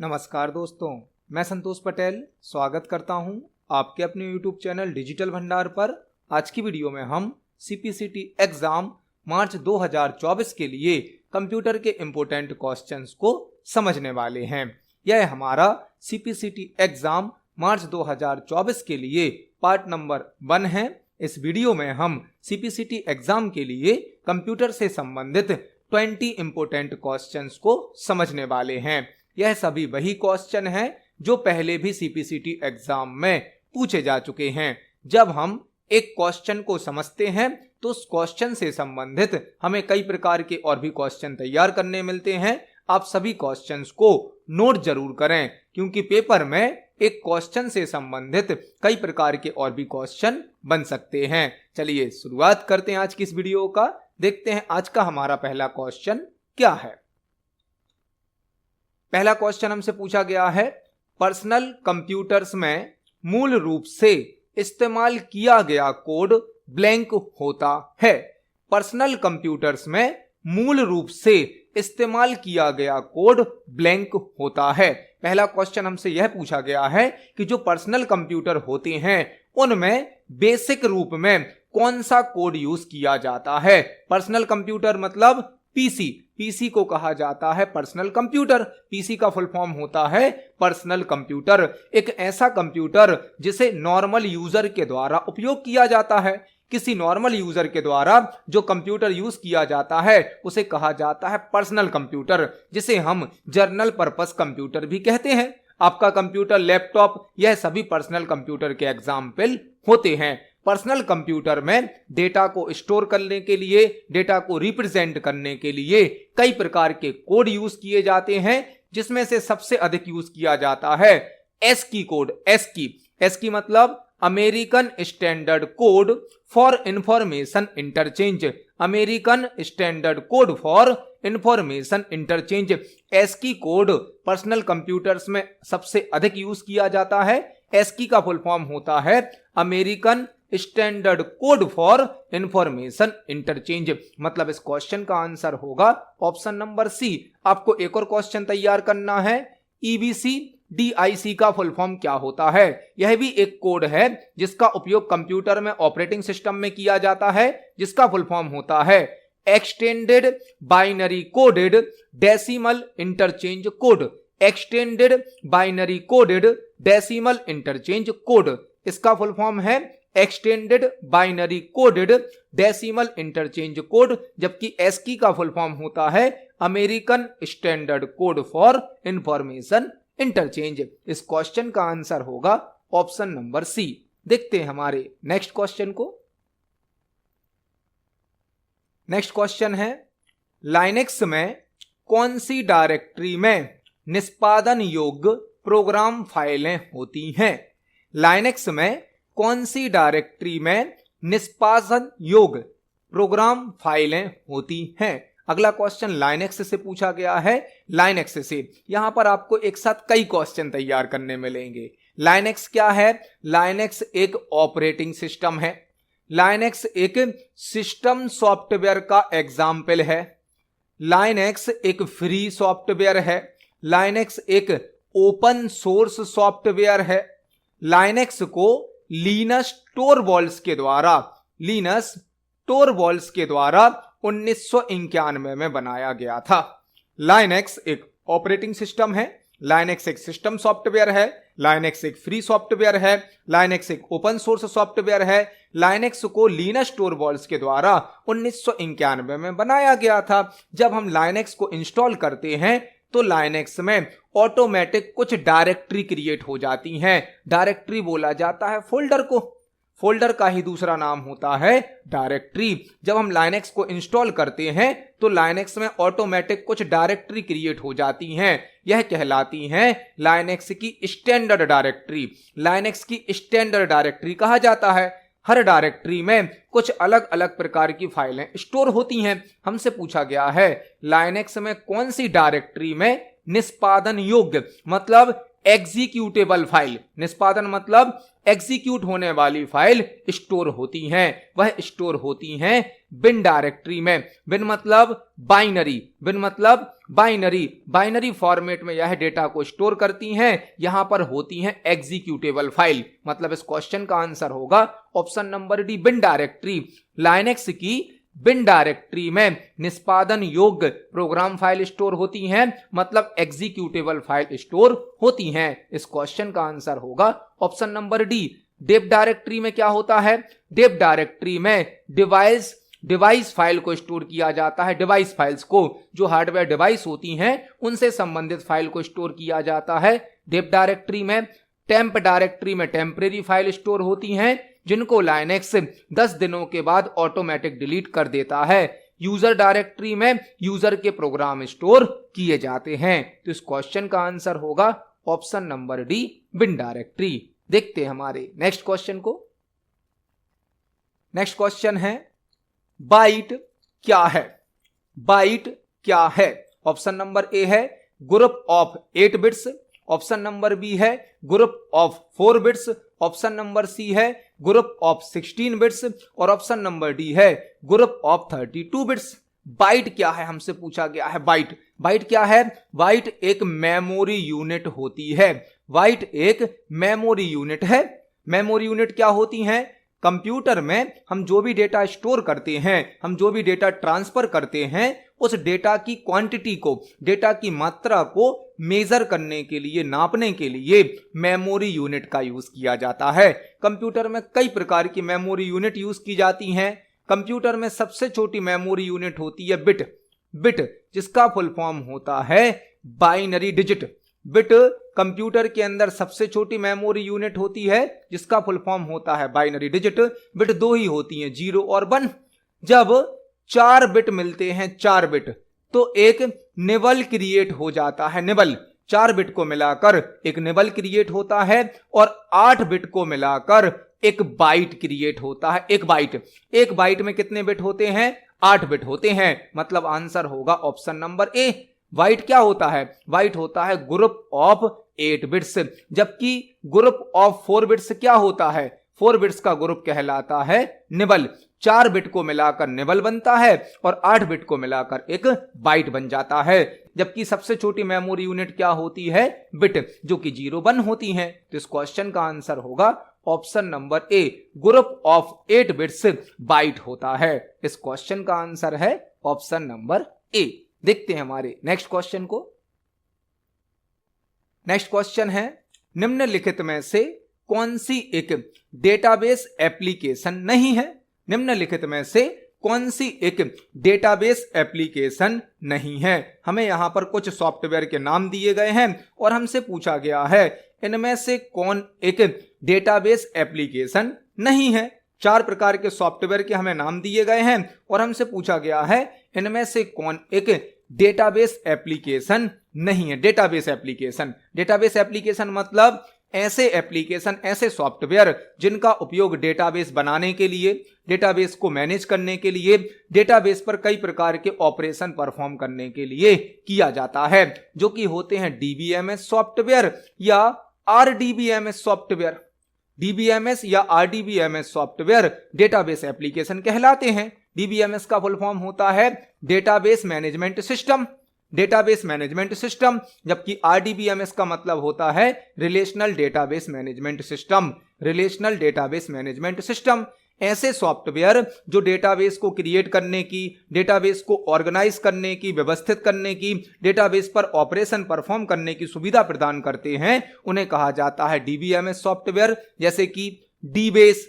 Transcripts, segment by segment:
नमस्कार दोस्तों, मैं संतोष पटेल स्वागत करता हूं आपके अपने YouTube चैनल डिजिटल भंडार पर। आज की वीडियो में हम CPCT एग्जाम मार्च 2024 के लिए कंप्यूटर के इम्पोर्टेंट क्वेश्चंस को समझने वाले हैं। यह हमारा CPCT एग्जाम मार्च 2024 के लिए पार्ट नंबर 1 है। इस वीडियो में हम CPCT एग्जाम के लिए कंप्यूटर से संबंधित 20 इम्पोर्टेंट क्वेश्चंस को समझने वाले हैं। यह सभी वही क्वेश्चन हैं जो पहले भी CPCT एग्जाम में पूछे जा चुके हैं। जब हम एक क्वेश्चन को समझते हैं तो उस क्वेश्चन से संबंधित हमें कई प्रकार के और भी क्वेश्चन तैयार करने मिलते हैं। आप सभी क्वेश्चंस को नोट जरूर करें, क्योंकि पेपर में एक क्वेश्चन से संबंधित कई प्रकार के और भी क्वेश्चन बन सकते हैं। चलिए शुरुआत करते हैं आज की इस वीडियो का। देखते हैं आज का हमारा पहला क्वेश्चन क्या है। पहला क्वेश्चन हमसे पूछा गया है, पर्सनल कंप्यूटर्स में मूल रूप से इस्तेमाल किया गया कोड ब्लैंक होता है। पर्सनल कंप्यूटर्स में मूल रूप से इस्तेमाल किया गया कोड ब्लैंक होता है। पहला क्वेश्चन हमसे यह पूछा गया है कि जो पर्सनल कंप्यूटर होते हैं उनमें बेसिक रूप में कौन सा कोड यूज किया जाता है। पर्सनल कंप्यूटर मतलब पीसी को कहा जाता है पर्सनल कंप्यूटर। पीसी का फुल फॉर्म होता है पर्सनल कंप्यूटर। एक ऐसा कंप्यूटर जिसे नॉर्मल यूजर के द्वारा उपयोग किया जाता है। किसी नॉर्मल यूजर के द्वारा जो कंप्यूटर यूज किया जाता है उसे कहा जाता है पर्सनल कंप्यूटर, जिसे हम जर्नल पर्पस कंप्यूटर भी कहते हैं। आपका कंप्यूटर, लैपटॉप, यह सभी पर्सनल कंप्यूटर के एग्जाम्पल होते हैं। पर्सनल कंप्यूटर में डेटा को स्टोर करने के लिए, डेटा को रिप्रेजेंट करने के लिए कई प्रकार के कोड यूज किए जाते हैं, जिसमें से सबसे अधिक यूज किया जाता है एस्की कोड। एस्की मतलब American standard code for information interchange. American standard code for information interchange. ASCII code personal computers में सबसे अधिक यूज किया जाता है। एस्की का फुल फॉर्म होता है American standard code for information interchange. मतलब इस क्वेश्चन का आंसर होगा ऑप्शन नंबर सी। आपको एक और क्वेश्चन तैयार करना है। ईबीसी DIC का फुल फॉर्म क्या होता है। यह भी एक कोड है जिसका उपयोग कंप्यूटर में ऑपरेटिंग सिस्टम में किया जाता है, जिसका फुल फॉर्म होता है extended binary coded decimal interchange code. Extended binary coded decimal interchange code, इसका फुल फॉर्म है extended binary coded decimal interchange code. जबकि एस्की का फुल फॉर्म होता है American standard code for information interchange. इस question का आंसर होगा option number सी। देखते हैं हमारे नेक्स्ट क्वेश्चन को। नेक्स्ट क्वेश्चन है, लाइनेक्स में कौन सी डायरेक्टरी में निष्पादन योग्य प्रोग्राम फाइलें होती हैं। लाइनेक्स में कौन सी डायरेक्टरी में निष्पादन योग्य प्रोग्राम फाइलें होती हैं। अगला क्वेश्चन लाइनेक्स से पूछा गया है। लाइनेक्स से यहां पर आपको एक साथ कई क्वेश्चन तैयार करने मिलेंगे। लाइनेक्स क्या है? लाइनेक्स एक ऑपरेटिंग सिस्टम है। लाइनेक्स एक सिस्टम सॉफ्टवेयर का एग्जाम्पल है। लाइनेक्स एक फ्री सॉफ्टवेयर है। लाइनेक्स एक ओपन सोर्स सॉफ्टवेयर है। लाइनेक्स को लिनस टोरवॉल्स के द्वारा 1991 में बनाया गया था। लाइनेक्स एक ऑपरेटिंग सिस्टम है। लाइनेक्स एक सिस्टम सॉफ्टवेयर है। लाइनेक्स एक फ्री सॉफ्टवेयर है। लाइनेक्स एक ओपन सोर्स सॉफ्टवेयर है। लाइनेक्स को लिनस टोरवॉल्स के द्वारा 1991 में बनाया गया था। जब हम लाइनेक्स को इंस्टॉल करते हैं तो लाइनेक्स में ऑटोमेटिक कुछ डायरेक्टरी क्रिएट हो जाती हैं। डायरेक्टरी बोला जाता है फोल्डर को। फोल्डर का ही दूसरा नाम होता है डायरेक्टरी। जब हम लाइनेक्स को इंस्टॉल करते हैं तो लाइनेक्स में ऑटोमेटिक कुछ डायरेक्टरी क्रिएट हो जाती हैं। यह कहलाती हैं लाइनेक्स की स्टैंडर्ड डायरेक्टरी। लाइनेक्स की स्टैंडर्ड डायरेक्टरी कहा जाता है। हर डायरेक्टरी में कुछ अलग अलग प्रकार की फाइलें स्टोर होती हैं। हमसे पूछा गया है लाइनेक्स में कौन सी डायरेक्टरी में निष्पादन योग्य मतलब एग्जीक्यूटेबल फाइल, निष्पादन मतलब एग्जीक्यूट होने वाली फाइल स्टोर होती हैं, वह स्टोर होती हैं बिन डायरेक्टरी में। बिन मतलब बाइनरी, बिन मतलब बाइनरी, बाइनरी फॉर्मेट में यह डेटा को स्टोर करती हैं, यहां पर होती हैं एग्जीक्यूटेबल फाइल। मतलब इस क्वेश्चन का आंसर होगा option number D, bin directory. Linux की बिन डायरेक्टरी में निष्पादन योग्य प्रोग्राम फाइल स्टोर होती हैं, मतलब एग्जीक्यूटेबल फाइल स्टोर होती हैं। इस क्वेश्चन का आंसर होगा option number D. Dep directory में क्या होता है? डेप डायरेक्टरी में डिवाइस फाइल को स्टोर किया जाता है। डिवाइस फाइल्स को, जो हार्डवेयर डिवाइस होती हैं उनसे संबंधित फाइल को स्टोर किया जाता है डेप डायरेक्टरी में। टेम्प डायरेक्टरी में टेम्परेरी फाइल स्टोर होती हैं, जिनको लाइनेक्स 10 दिनों के बाद ऑटोमेटिक डिलीट कर देता है। यूजर डायरेक्टरी में यूजर के प्रोग्राम स्टोर किए जाते हैं। तो इस क्वेश्चन का आंसर होगा option number D, bin directory. देखते हैं हमारे नेक्स्ट क्वेश्चन को। नेक्स्ट क्वेश्चन है बाइट क्या है? बाइट क्या है? ऑप्शन नंबर ए है group of 8 bits, option number B है group of 4 bits, option number C है ग्रुप ऑफ 16 बिट्स और ऑप्शन नंबर डी है ग्रुप ऑफ 32 बिट्स। बाइट क्या है हमसे पूछा गया है। बाइट, बाइट क्या है? बाइट एक मेमोरी यूनिट होती है। बाइट एक मेमोरी यूनिट है। मेमोरी यूनिट क्या होती हैं? कंप्यूटर में हम जो भी डेटा स्टोर करते हैं, हम जो भी डेटा ट्रांसफर करते हैं, उस डेटा की क्वांटिटी को, डेटा की मात्रा को मेजर करने के लिए, नापने के लिए मेमोरी यूनिट का यूज किया जाता है। कंप्यूटर में कई प्रकार की मेमोरी यूनिट यूज की जाती हैं। कंप्यूटर में सबसे छोटी मेमोरी यूनिट होती है बिट। बिट जिसका फुल फॉर्म होता है बाइनरी डिजिट। बिट कंप्यूटर के अंदर सबसे छोटी मेमोरी यूनिट होती है, जिसका फुल फॉर्म होता है बाइनरी डिजिट। बिट 2 ही होती हैं, 0 और 1। जब 4 बिट मिलते हैं, 4 बिट, तो एक निबल क्रिएट हो जाता है। निबल, 4 बिट को मिलाकर एक निबल क्रिएट होता है और 8 बिट को मिलाकर एक बाइट क्रिएट होता है। एक बाइट में कितने बिट होते हैं? 8 बिट होते हैं। मतलब आंसर होगा ऑप्शन नंबर ए। बाइट क्या होता है? बाइट होता है ग्रुप ऑफ 8 बिट्स, जबकि ग्रुप ऑफ 4 बिट्स क्या होता है? 4 बिट्स का ग्रुप कहलाता है निबल। 4 बिट को मिलाकर निबल बनता है और 8 बिट को मिलाकर एक बाइट बन जाता है। जबकि सबसे छोटी मेमोरी यूनिट क्या होती है? बिट, जो कि 0, 1 होती हैं। तो इस क्वेश्चन का आंसर होगा option number A, group of 8 bits byte होता है। इस क्वेश्चन का आंसर है ऑप्शन नंबर ए। देखते हैं हमारे नेक्स्ट क्वेश्चन को। नेक्स्ट क्वेश्चन है निम्नलिखित में से कौन सी एक डेटाबेस एप्लीकेशन नहीं है? निम्नलिखित में से कौन सी एक डेटाबेस एप्लीकेशन नहीं है? हमें यहां पर कुछ सॉफ्टवेयर के नाम दिए गए हैं और हमसे पूछा गया है इनमें से कौन एक डेटाबेस एप्लीकेशन नहीं है। 4 प्रकार के सॉफ्टवेयर के हमें नाम दिए गए हैं और हमसे पूछा गया है इनमें से कौन एक डेटाबेस एप्लीकेशन नहीं है। डेटाबेस एप्लीकेशन, डेटाबेस एप्लीकेशन मतलब ऐसे एप्लीकेशन, ऐसे सॉफ्टवेयर जिनका उपयोग डेटाबेस बनाने के लिए, डेटाबेस को मैनेज करने के लिए, डेटाबेस पर कई प्रकार के ऑपरेशन परफॉर्म करने के लिए किया जाता है, जो कि होते हैं डीबीएमएस सॉफ्टवेयर या आरडीबीएमएस सॉफ्टवेयर। डीबीएमएस या आरडीबीएमएस सॉफ्टवेयर डेटाबेस एप्लीकेशन कहलाते हैं। डीबीएमएस का फुल फॉर्म होता है database management system, database management system, जबकि आरडीबीएमएस का मतलब होता है relational database management system. Relational database management system ऐसे सॉफ्टवेयर जो डेटाबेस को क्रिएट करने की, डेटाबेस को ऑर्गेनाइज करने की, व्यवस्थित करने की, डेटाबेस पर ऑपरेशन परफॉर्म करने की सुविधा प्रदान करते हैं, उन्हें कहा जाता है डीबीएमएस सॉफ्टवेयर। जैसे कि dBase,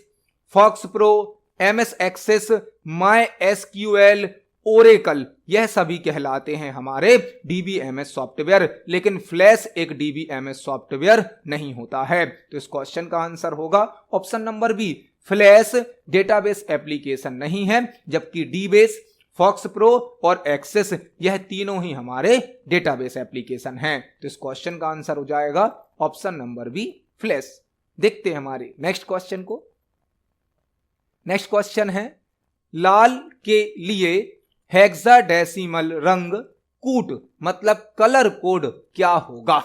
FoxPro, MS Access, MySQL, Oracle, यह सभी कहलाते हैं हमारे डीबीएमएस सॉफ्टवेयर। लेकिन फ्लैश एक डीबीएमएस सॉफ्टवेयर नहीं होता है। तो इस क्वेश्चन का आंसर होगा option number B, Flash database application नहीं है, जबकि डीबेस, फॉक्स प्रो और एक्सेस यह तीनों ही हमारे डेटाबेस एप्लीकेशन हैं। तो इस क्वेश्चन का आंसर हो जाएगा ऑप्शन नंबर बी, फ्लैश। देखते हैं हमारे नेक्स्ट क्वेश्चन को। नेक्स्ट क्वेश्चन है लाल के लिए हेक्साडेसिमल रंग कूट मतलब कलर कोड क्या होगा?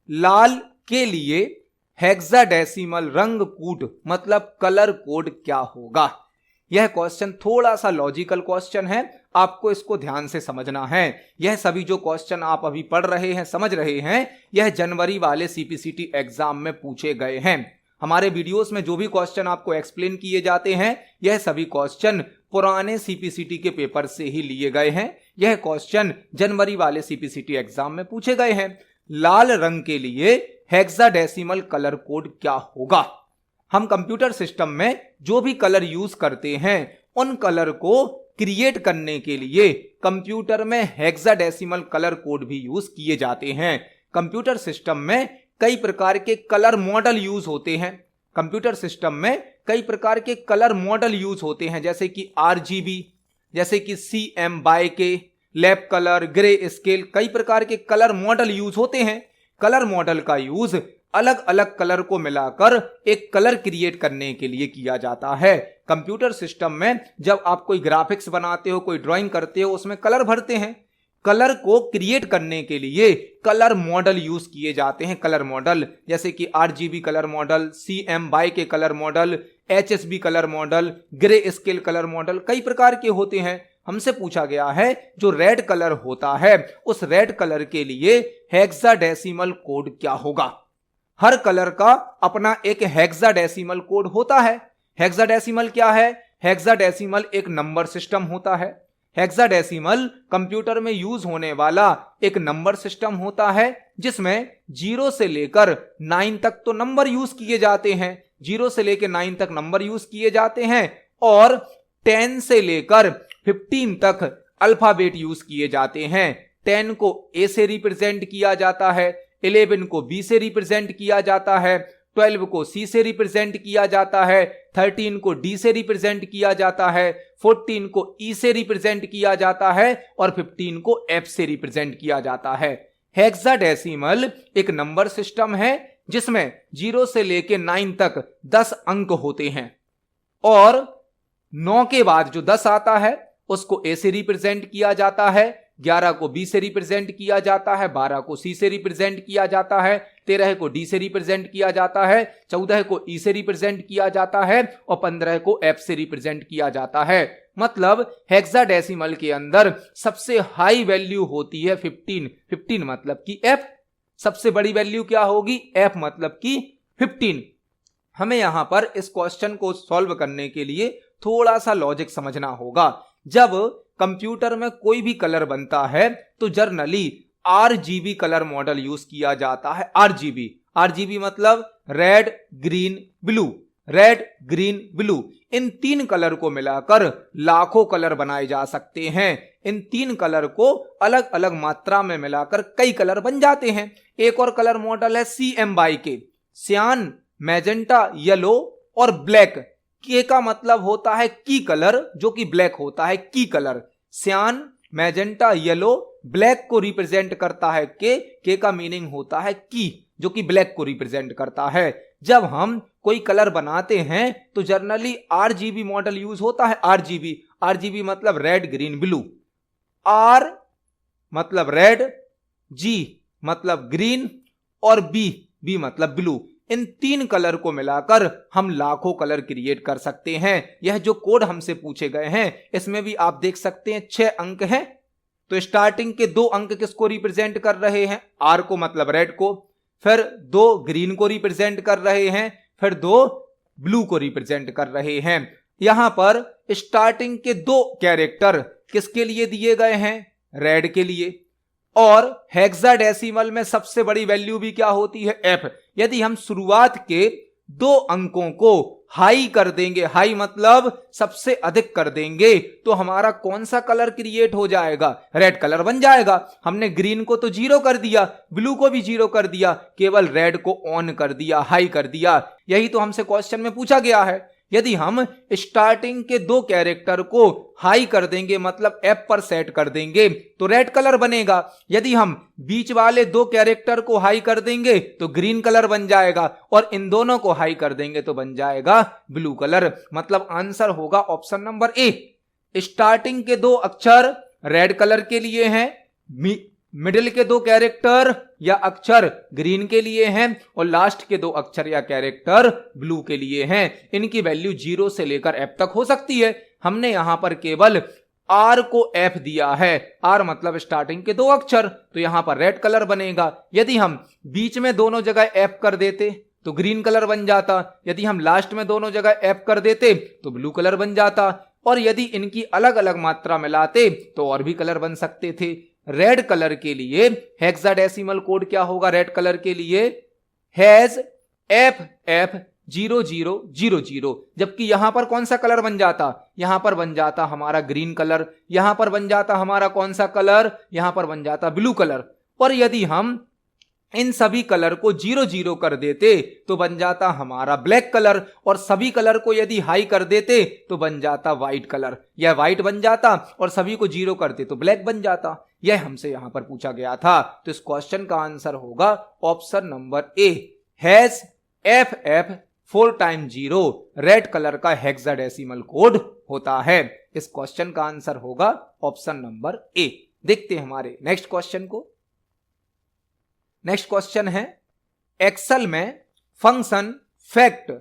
लाल के लिए हेक्साडेसिमल रंग कूट मतलब कलर कोड क्या होगा। यह क्वेश्चन थोड़ा सा लॉजिकल क्वेश्चन है, आपको इसको ध्यान से समझना है। यह सभी जो क्वेश्चन आप अभी पढ़ रहे हैं, समझ रहे हैं, यह जनवरी वाले सीपीसीटी एग्जाम में पूछे गए हैं। हमारे वीडियोस में जो भी क्वेश्चन आपको एक्सप्लेन किए जाते हैं, यह सभी क्वेश्चन पुराने सीपीसीटी के पेपर से ही लिए गए हैं। यह क्वेश्चन जनवरी वाले सीपीसीटी एग्जाम में पूछे गए हैं। लाल रंग के लिए हेक्साडेसिमल कलर कोड क्या होगा। हम कंप्यूटर सिस्टम में जो भी कलर यूज करते हैं, उन कलर को क्रिएट करने के लिए कंप्यूटर में हेक्साडेसिमल कलर कोड भी यूज किए जाते हैं। कंप्यूटर सिस्टम में कई प्रकार के कलर मॉडल यूज होते हैं। कंप्यूटर सिस्टम में कई प्रकार के कलर मॉडल यूज होते हैं, जैसे कि RGB, जैसे कि CMYK, lap colour, grey scale, कई प्रकार के कलर मॉडल यूज होते हैं। कलर मॉडल का यूज अलग अलग कलर को मिलाकर एक कलर क्रिएट करने के लिए किया जाता है। कंप्यूटर सिस्टम में जब आप कोई ग्राफिक्स बनाते हो, कोई ड्राइंग करते हो, उसमें कलर भरते हैं। कलर को क्रिएट करने के लिए कलर मॉडल यूज किए जाते हैं। कलर मॉडल जैसे कि RGB colour model, CMYK colour model, HSB colour model, grey scale colour model, कई प्रकार के होते हैं। हमसे पूछा गया है जो रेड कलर होता है, उस रेड कलर के लिए हेक्साडेसिमल कोड क्या होगा। हर कलर का अपना एक हेक्साडेसिमल कोड होता है। हेक्साडेसिमल क्या है? हेक्साडेसिमल एक नंबर सिस्टम होता है। हेक्साडेसिमल कंप्यूटर में यूज होने वाला एक नंबर सिस्टम होता है, जिसमें 0 से लेकर 9 तक तो नंबर यूज किए जाते हैं। 0 से लेकर 9 तक नंबर यूज किए जाते हैं और 10 से लेकर 15 तक अल्फाबेट यूज किए जाते हैं। 10 को A से रिप्रेजेंट किया जाता है, 11 को B से रिप्रेजेंट किया जाता है, 12 को C से रिप्रेजेंट किया जाता है, 13 को D से रिप्रेजेंट किया जाता है, 14 को E से रिप्रेजेंट किया जाता है और 15 को F से रिप्रेजेंट किया जाता है। हेक्साडेसिमल एक नंबर सिस्टम है जिसमें 0 से लेकर 9 तक 10 अंक होते हैं और 9 के बाद जो 10 आता है उसको A से रिप्रेजेंट किया जाता है, 11 को B से रिप्रेजेंट किया जाता है, 12 को C से रिप्रेजेंट किया जाता है, 13 को D से रिप्रेजेंट किया जाता है, 14 को E से रिप्रेजेंट किया जाता है और 15 को F से रिप्रेजेंट किया जाता है। मतलब हेक्साडेसिमल के अंदर सबसे हाई वैल्यू होती है 15। 15 मतलब कि F। सबसे बड़ी वैल्यू क्या होगी? F मतलब कि 15। हमें यहां पर इस क्वेश्चन को सॉल्व करने के लिए थोड़ा सा लॉजिक समझना होगा। जब कंप्यूटर में कोई भी कलर बनता है तो generally RGB colour model use किया जाता है। RGB मतलब red green blue, red green blue. इन 3 कलर को मिलाकर लाखों कलर बनाए जा सकते हैं। इन 3 कलर को अलग अलग मात्रा में मिलाकर कई कलर बन जाते हैं। एक और कलर मॉडल है CMYK, सियान, मैजेंटा, येलो और ब्लैक। के का मतलब होता है की कलर, जो कि ब्लैक होता है की कलर। सियान, मैजेंटा, येलो, ब्लैक को रिप्रेजेंट करता है के का मीनिंग होता है की, जो कि ब्लैक को रिप्रेजेंट करता है। जब हम कोई कलर बनाते हैं तो जनरली RGB मॉडल यूज होता है। RGB मतलब रेड ग्रीन ब्लू। R मतलब रेड, G मतलब ग्रीन और B मतलब ब्लू। इन 3 कलर को मिलाकर हम लाखों कलर क्रिएट कर सकते हैं। यह जो कोड हमसे पूछे गए हैं इसमें भी आप देख सकते हैं 6 अंक हैं। तो स्टार्टिंग के 2 अंक किसको रिप्रेजेंट कर रहे हैं? R को मतलब रेड को, फिर 2 ग्रीन को रिप्रेजेंट कर रहे हैं, फिर 2 ब्लू को रिप्रेजेंट कर रहे हैं। यहां पर स्टार्टिंग के 2 कैरेक्टर किसके लिए दिए गए हैं? रेड के लिए। और हेक्साडेसिमल में सबसे बड़ी वैल्यू भी क्या होती है? F। यदि हम शुरुआत के 2 अंकों को हाई कर देंगे, हाई मतलब सबसे अधिक कर देंगे, तो हमारा कौन सा कलर क्रिएट हो जाएगा? रेड कलर बन जाएगा। हमने ग्रीन को तो 0 कर दिया, ब्लू को भी 0 कर दिया, केवल रेड को ऑन कर दिया, हाई कर दिया। यही तो हमसे क्वेश्चन में पूछा गया है। यदि हम स्टार्टिंग के 2 कैरेक्टर को हाई कर देंगे मतलब F पर सेट कर देंगे तो रेड कलर बनेगा। यदि हम बीच वाले 2 कैरेक्टर को हाई कर देंगे तो ग्रीन कलर बन जाएगा और इन दोनों को हाई कर देंगे तो बन जाएगा ब्लू कलर। मतलब आंसर होगा ऑप्शन नंबर A। स्टार्टिंग के 2 अक्षर रेड कलर के लिए हैं, मिडिल के 2 कैरेक्टर या अक्षर ग्रीन के लिए हैं और लास्ट के 2 अक्षर या कैरेक्टर ब्लू के लिए हैं। इनकी वैल्यू 0 से लेकर f तक हो सकती है। हमने यहां पर केवल R को F दिया है, R मतलब स्टार्टिंग के 2 अक्षर, तो यहां पर रेड कलर बनेगा। यदि हम बीच में दोनों जगह F कर देते तो ग्रीन कलर बन जाता, यदि हम लास्ट में दोनों जगह F कर देते तो ब्लू कलर बन जाता, और यदि इनकी अलग अलग मात्रा में लाते तो और भी कलर बन सकते थे। रेड कलर के लिए हेक्साडेसिमल कोड क्या होगा? रेड कलर के लिए हैज FF0000, जबकि यहां पर कौन सा कलर बन जाता? यहां पर बन जाता हमारा ग्रीन कलर, यहां पर बन जाता हमारा कौन सा कलर? यहां पर बन जाता ब्लू कलर। और यदि हम इन सभी कलर को 0 कर देते तो बन जाता हमारा ब्लैक कलर, और सभी कलर को यदि हाई कर देते तो बन जाता व्हाइट कलर। यह व्हाइट बन जाता और सभी को 0 करते तो ब्लैक बन जाता। यह हमसे यहां पर पूछा गया था। तो इस क्वेश्चन का आंसर होगा option number A, has FF 4 time 0 red colour का हेक्साडेसिमल कोड होता है। इस क्वेश्चन का आंसर होगा ऑप्शन नंबर ए। देखते हैं हमारे नेक्स्ट क्वेश्चन को। नेक्स्ट क्वेश्चन है, एक्सेल में फंक्शन फैक्ट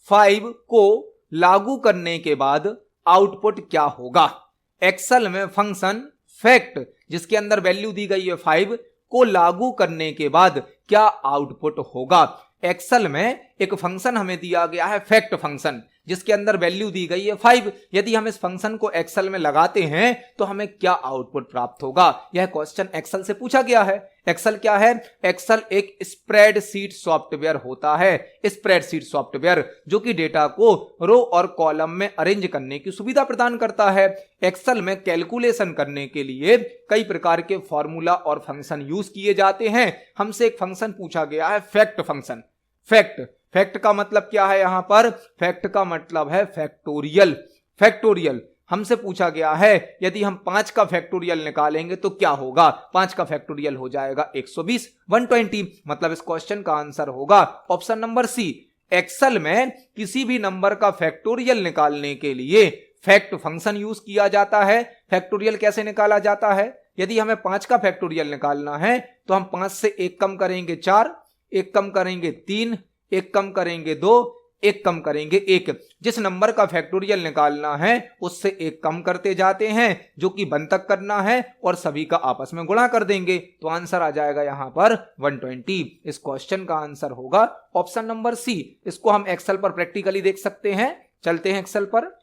5 को लागू करने के बाद आउटपुट क्या होगा? एक्सेल में फंक्शन फैक्ट जिसके अंदर वैल्यू दी गई है 5 को लागू करने के बाद क्या आउटपुट होगा? एक्सेल में एक फंक्शन हमें दिया गया है फैक्ट फंक्शन, जिसके अंदर वैल्यू दी गई है 5। यदि हम इस फंक्शन को एक्सेल में लगाते हैं तो हमें क्या आउटपुट प्राप्त होगा? यह क्वेश्चन एक्सेल से पूछा गया है। एक्सेल क्या है? एक्सेल एक स्प्रेडशीट सॉफ्टवेयर होता है। स्प्रेडशीट सॉफ्टवेयर जो कि डेटा को रो और कॉलम में अरेंज करने की सुविधा प्रदान करता है। एक्सेल में कैलकुलेशन करने के लिए कई प्रकार के फॉर्मूला और फंक्शन यूज किए जाते हैं। हमसे एक फंक्शन पूछा गया है फैक्ट फंक्शन। फैक्ट का मतलब क्या है? यहां पर फैक्ट का मतलब है फैक्टोरियल। फैक्टोरियल हमसे पूछा गया है, यदि हम 5 का फैक्टोरियल निकालेंगे तो क्या होगा? 5 का फैक्टोरियल हो जाएगा 120, 120। मतलब इस क्वेश्चन का आंसर होगा ऑप्शन नंबर सी। एक्सेल में किसी भी नंबर का फैक्टोरियल निकालने के लिए फैक्ट फंक्शन यूज किया जाता है। फैक्टोरियल कैसे निकाला जाता है? यदि हमें 5 का फैक्टोरियल निकालना है तो हम 5 से 1 कम करेंगे 4, 1 कम करेंगे 3, 1 कम करेंगे 2, 1 कम करेंगे 1। जिस नंबर का फैक्टोरियल निकालना है उससे 1 कम करते जाते हैं, जो कि 1 तक करना है, और सभी का आपस में गुणा कर देंगे तो आंसर आ जाएगा यहां पर 120। इस क्वेश्चन का आंसर होगा ऑप्शन नंबर सी। इसको हम एक्सेल पर प्रैक्टिकली देख सकते हैं। चलते हैं एक्सेल पर।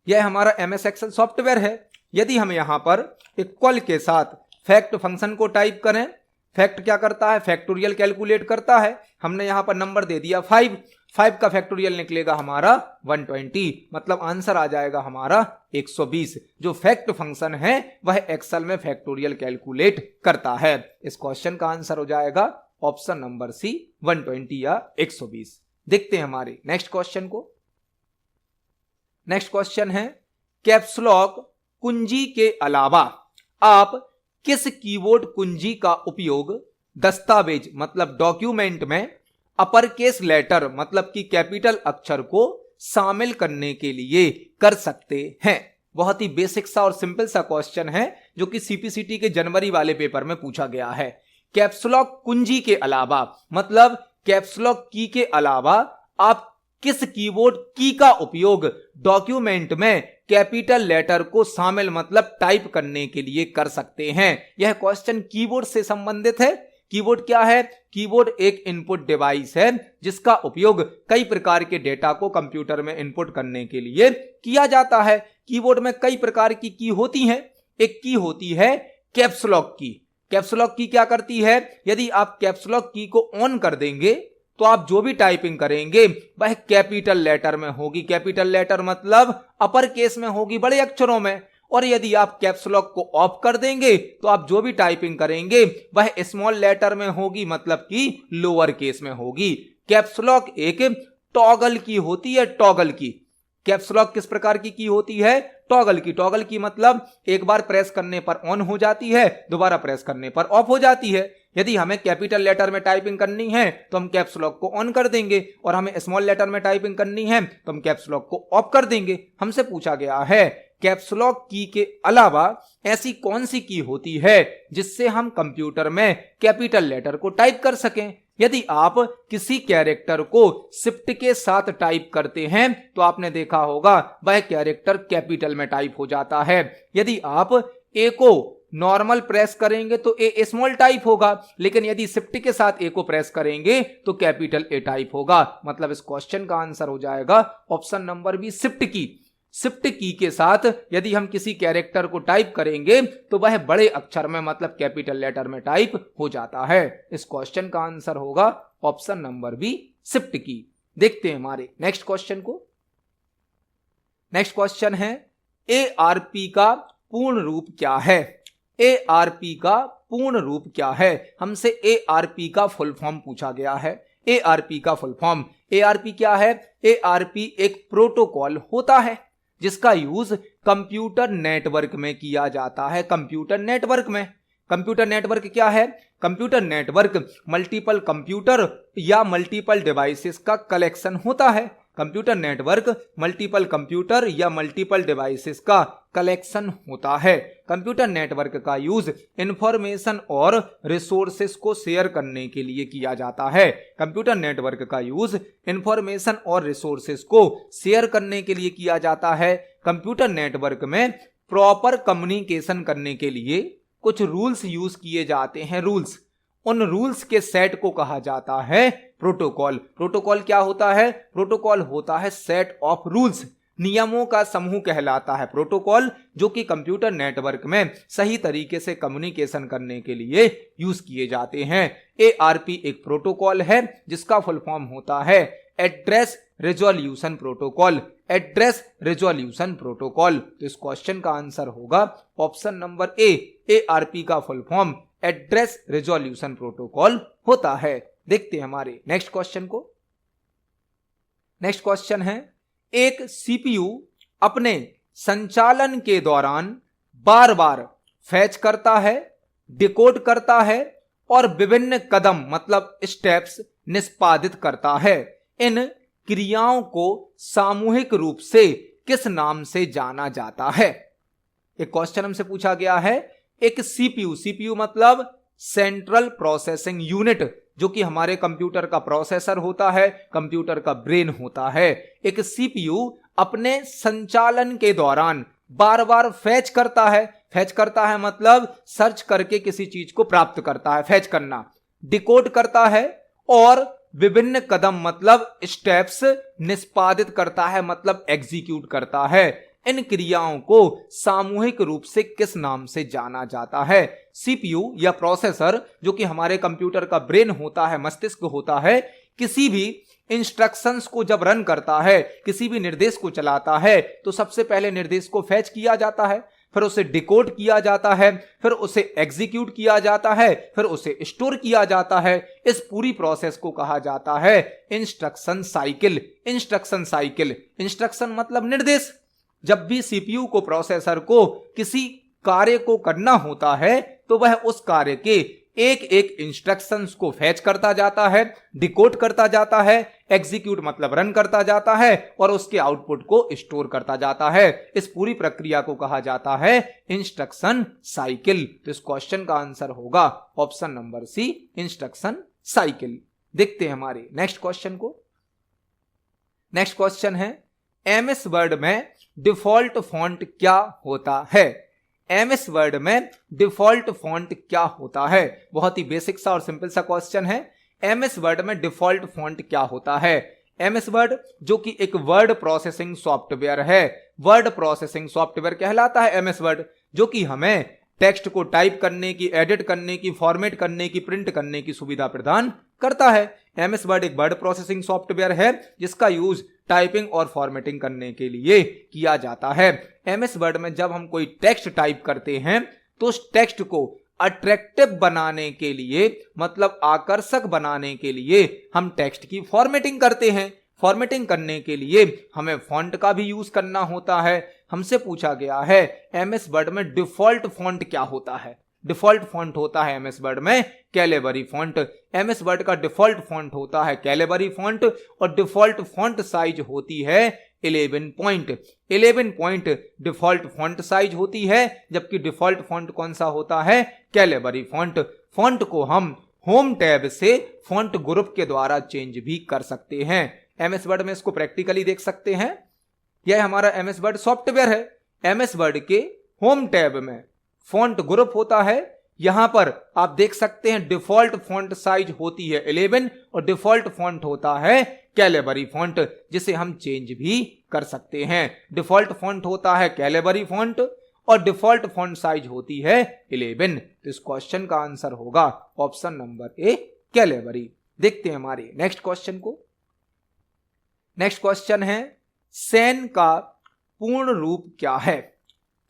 यह हमारा MS एक्सेल सॉफ्टवेयर है। यदि हम यहां पर इक्वल के साथ फैक्ट फंक्शन को टाइप करें, फैक्ट क्या करता है? फैक्टोरियल कैलकुलेट करता है। हमने यहां पर नंबर दे दिया 5 का फैक्टोरियल निकलेगा हमारा 120, मतलब आंसर आ जाएगा हमारा 120। जो फैक्ट फंक्शन है वह एक्सेल में फैक्टोरियल कैलकुलेट करता है। इस क्वेश्चन का आंसर हो जाएगा ऑप्शन नंबर सी, 120 या 120। देखते हैं हमारे नेक्स्ट क्वेश्चन को। नेक्स्ट क्वेश्चन है, कैप्स लॉक कुंजी के अलावा आप किस कीबोर्ड कुंजी का उपयोग दस्तावेज मतलब डॉक्यूमेंट में अपर केस लेटर मतलब कि कैपिटल अक्षर को शामिल करने के लिए कर सकते हैं? बहुत ही बेसिक सा और सिंपल सा क्वेश्चन है जो कि CPCT के जनवरी वाले पेपर में पूछा गया है। कैप्स लॉक कुंजी के अलावा मतलब कैप्स लॉक की के अलावा आप किस कीबोर्ड की का उपयोग डॉक्यूमेंट में कैपिटल लेटर को शामिल मतलब टाइप करने के लिए कर सकते हैं? यह क्वेश्चन कीबोर्ड से संबंधित है। कीबोर्ड क्या है? कीबोर्ड एक इनपुट डिवाइस है जिसका उपयोग कई प्रकार के डेटा को कंप्यूटर में इनपुट करने के लिए किया जाता है। कीबोर्ड में कई प्रकार की होती हैं। एक की होती है कैप्स लॉक की। कैप्स लॉक की क्या करती है? यदि आप कैप्स लॉक की को ऑन कर देंगे तो आप जो भी टाइपिंग करेंगे वह कैपिटल लेटर में होगी। कैपिटल लेटर मतलब अपर केस में होगी, बड़े अक्षरों में। और यदि आप कैप्स लॉक को ऑफ कर देंगे तो आप जो भी टाइपिंग करेंगे वह स्मॉल लेटर में होगी, मतलब कि लोअर केस में होगी। कैप्स लॉक एक टॉगल की होती है। टॉगल की कैप्स लॉक किस प्रकार की होती है? टॉगल की। टॉगल की मतलब एक बार प्रेस करने पर ऑन हो जाती है, दोबारा प्रेस करने पर ऑफ हो जाती है। यदि हमें कैपिटल लेटर में टाइपिंग करनी है तो हम कैप्स लॉक को ऑन कर देंगे, और हमें स्मॉल लेटर में टाइपिंग करनी है तो हम कैप्स लॉक को ऑफ कर देंगे। हमसे पूछा गया है कैप्स लॉक की के अलावा ऐसी कौन सी की होती है जिससे हम कंप्यूटर में कैपिटल लेटर को टाइप कर सकें। यदि आप किसी कैरेक्टर को शिफ्ट के साथ टाइप करते हैं तो आपने देखा होगा वह कैरेक्टर कैपिटल में टाइप हो जाता है। यदि आप ए को नॉर्मल प्रेस करेंगे तो ए स्मॉल टाइप होगा, लेकिन यदि शिफ्ट के साथ ए को प्रेस करेंगे तो कैपिटल ए टाइप होगा। मतलब इस क्वेश्चन का आंसर हो जाएगा ऑप्शन नंबर बी, शिफ्ट की। शिफ्ट की के साथ यदि हम किसी कैरेक्टर को टाइप करेंगे तो वह बड़े अक्षर में मतलब कैपिटल लेटर में टाइप हो जाता है। इस क्वेश्चन का आंसर होगा ऑप्शन नंबर बी, शिफ्ट की। देखते हैं हमारे नेक्स्ट क्वेश्चन को। नेक्स्ट क्वेश्चन है एआरपी का पूर्ण रूप क्या है। एआरपी का पूर्ण रूप क्या है। हमसे एआरपी का फुल फॉर्म पूछा गया है। एआरपी का फुल फॉर्म, एआरपी क्या है। एआरपी एक प्रोटोकॉल होता है जिसका यूज कंप्यूटर नेटवर्क में किया जाता है। कंप्यूटर नेटवर्क में, कंप्यूटर नेटवर्क क्या है। कंप्यूटर नेटवर्क मल्टीपल कंप्यूटर या मल्टीपल डिवाइसेस का कलेक्शन होता है। कंप्यूटर नेटवर्क मल्टीपल कंप्यूटर या मल्टीपल डिवाइसेस का कलेक्शन होता है। कंप्यूटर नेटवर्क का यूज इंफॉर्मेशन और रिसोर्सेस को शेयर करने के लिए किया जाता है। कंप्यूटर नेटवर्क का यूज इंफॉर्मेशन और रिसोर्सेस को शेयर करने के लिए किया जाता है। कंप्यूटर नेटवर्क में प्रॉपर कम्युनिकेशन करने के लिए कुछ रूल्स यूज किए जाते हैं। रूल्स, उन रूल्स के सेट को कहा जाता है प्रोटोकॉल। प्रोटोकॉल क्या होता है। प्रोटोकॉल होता है सेट ऑफ रूल्स, नियमों का समूह कहलाता है प्रोटोकॉल, जो कि कंप्यूटर नेटवर्क में सही तरीके से कम्युनिकेशन करने के लिए यूज किए जाते हैं। एआरपी एक प्रोटोकॉल है जिसका फुल फॉर्म होता है address resolution protocol. Address resolution protocol. तो इस क्वेश्चन का आंसर होगा ऑप्शन नंबर ए। एआरपी का full form address resolution protocol होता है। देखते हैं हमारे नेक्स्ट क्वेश्चन को। नेक्स्ट क्वेश्चन है एक सीपीयू अपने संचालन के दौरान बार बार फैच करता है, डिकोड करता है और विभिन्न कदम मतलब स्टेप्स निष्पादित करता है। इन क्रियाओं को सामूहिक रूप से किस नाम से जाना जाता है। एक क्वेश्चन हमसे पूछा गया है एक सीपीयू, सीपीयू मतलब सेंट्रल प्रोसेसिंग यूनिट, जो कि हमारे कंप्यूटर का प्रोसेसर होता है, कंप्यूटर का ब्रेन होता है। एक सीपीयू अपने संचालन के दौरान बार बार फैच करता है। फैच करता है मतलब सर्च करके किसी चीज को प्राप्त करता है, फैच करना। डिकोड करता है और विभिन्न कदम मतलब स्टेप्स निष्पादित करता है मतलब एग्जीक्यूट करता है। इन क्रियाओं को सामूहिक रूप से किस नाम से जाना जाता है। सीपीयू या प्रोसेसर, जो कि हमारे कंप्यूटर का ब्रेन होता है, मस्तिष्क होता है, किसी भी इंस्ट्रक्शंस को जब रन करता है, किसी भी निर्देश को चलाता है, तो सबसे पहले निर्देश को फैच किया जाता है, फिर उसे डिकोड किया जाता है, फिर उसे एग्जीक्यूट किया जाता है, फिर उसे स्टोर किया जाता है। इस पूरी प्रोसेस को कहा जाता है instruction cycle. Instruction cycle, instruction मतलब निर्देश। जब भी सीपीयू को, प्रोसेसर को किसी कार्य को करना होता है तो वह उस कार्य के एक एक इंस्ट्रक्शंस को फैच करता जाता है, डिकोड करता जाता है, एग्जीक्यूट मतलब रन करता जाता है और उसके आउटपुट को स्टोर करता जाता है। इस पूरी प्रक्रिया को कहा जाता है इंस्ट्रक्शन साइकिल। तो इस क्वेश्चन का आंसर होगा option number C, instruction cycle. देखते हैं हमारे नेक्स्ट क्वेश्चन को। नेक्स्ट क्वेश्चन है एमएस वर्ड में डिफॉल्ट फॉन्ट क्या होता है। एमएस वर्ड में डिफॉल्ट फॉन्ट क्या होता है। बहुत ही बेसिक सा और सिंपल सा क्वेश्चन है। एमएस वर्ड में डिफॉल्ट फॉन्ट क्या होता है। एमएस वर्ड जो कि एक वर्ड प्रोसेसिंग सॉफ्टवेयर है, वर्ड प्रोसेसिंग सॉफ्टवेयर कहलाता है एमएस वर्ड, जो कि हमें टेक्स्ट को टाइप करने की, एडिट करने की, फॉर्मेट करने की, प्रिंट करने की सुविधा प्रदान करता है। एमएस वर्ड एक वर्ड प्रोसेसिंग सॉफ्टवेयर है जिसका यूज टाइपिंग और फॉर्मेटिंग करने के लिए किया जाता है। एमएस वर्ड में जब हम कोई टेक्स्ट टाइप करते हैं तो उस टेक्स्ट को अट्रैक्टिव बनाने के लिए मतलब आकर्षक बनाने के लिए हम टेक्स्ट की फॉर्मेटिंग करते हैं। फॉर्मेटिंग करने के लिए हमें फॉन्ट का भी यूज करना होता है। हमसे पूछा गया है एमएस वर्ड में डिफॉल्ट फॉन्ट क्या होता है। डिफॉल्ट फॉन्ट होता है एमएस वर्ड में कैलेबरी फॉन्ट। एमएस वर्ड का डिफॉल्ट फॉन्ट होता है कैलेबरी फॉन्ट और डिफॉल्ट फॉन्ट साइज होती है 11 point. 11 point default font size होती है, जबकि डिफॉल्ट फॉन्ट कौन सा होता है? Calibri font. फॉन्ट को हम होम टैब से फॉन्ट ग्रुप के द्वारा चेंज भी कर सकते हैं। एमएस वर्ड में इसको प्रैक्टिकली देख सकते हैं। यह हमारा एमएस वर्ड सॉफ्टवेयर है। एमएस वर्ड के होम टैब में फॉन्ट ग्रुप होता है। यहां पर आप देख सकते हैं डिफॉल्ट फॉन्ट साइज होती है 11 और डिफॉल्ट फॉन्ट होता है कैलेबरी फॉन्ट, जिसे हम चेंज भी कर सकते हैं। डिफॉल्ट फॉन्ट होता है कैलेबरी फॉन्ट और डिफॉल्ट फॉन्ट साइज होती है 11। तो इस क्वेश्चन का आंसर होगा ऑप्शन नंबर ए कैलेबरी। देखते हैं हमारे नेक्स्ट क्वेश्चन को। नेक्स्ट क्वेश्चन है सैन का पूर्ण रूप क्या है?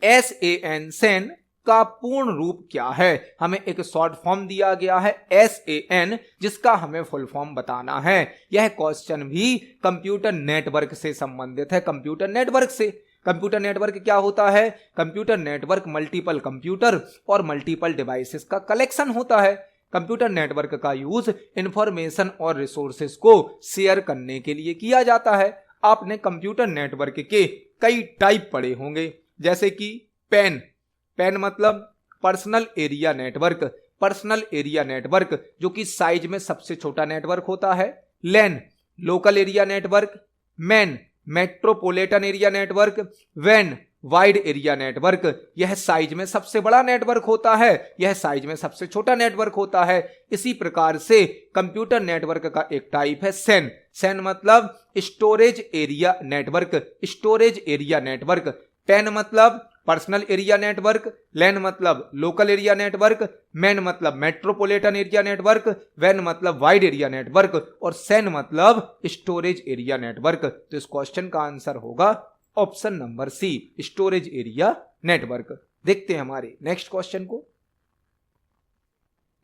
SAN सैन का पूर्ण रूप क्या है? हमें एक शॉर्ट फॉर्म दिया गया है SAN, जिसका हमें फुल फॉर्म बताना है। यह क्वेश्चन भी कंप्यूटर नेटवर्क से संबंधित है। कंप्यूटर नेटवर्क से, कंप्यूटर नेटवर्क क्या होता है? कंप्यूटर नेटवर्क मल्टीपल कंप्यूटर और मल्टीपल डिवाइसेस का कलेक्शन होता है। कंप्यूटर नेटवर्क का यूज इंफॉर्मेशन और रिसोर्सेस को शेयर करने के लिए किया जाता है। आपने कंप्यूटर नेटवर्क के कई टाइप पढ़े होंगे, जैसे कि पैन मतलब personal area network. Personal area network जो कि साइज में सबसे छोटा नेटवर्क होता है। LAN local area network. MAN metropolitan area network. वैन वाइड एरिया नेटवर्क, यह साइज में सबसे बड़ा नेटवर्क होता है, यह साइज में सबसे छोटा नेटवर्क होता है। इसी प्रकार से कंप्यूटर नेटवर्क का एक टाइप है सैन। सैन मतलब storage area network. Storage area network. PAN मतलब पर्सनल एरिया नेटवर्क। लैन मतलब लोकल एरिया नेटवर्क। मैन मतलब मेट्रोपॉलिटन एरिया नेटवर्क। वैन मतलब वाइड एरिया नेटवर्क और सैन मतलब स्टोरेज एरिया नेटवर्क। तो इस क्वेश्चन का आंसर होगा option number C, storage area network. देखते हैं हमारे नेक्स्ट क्वेश्चन को।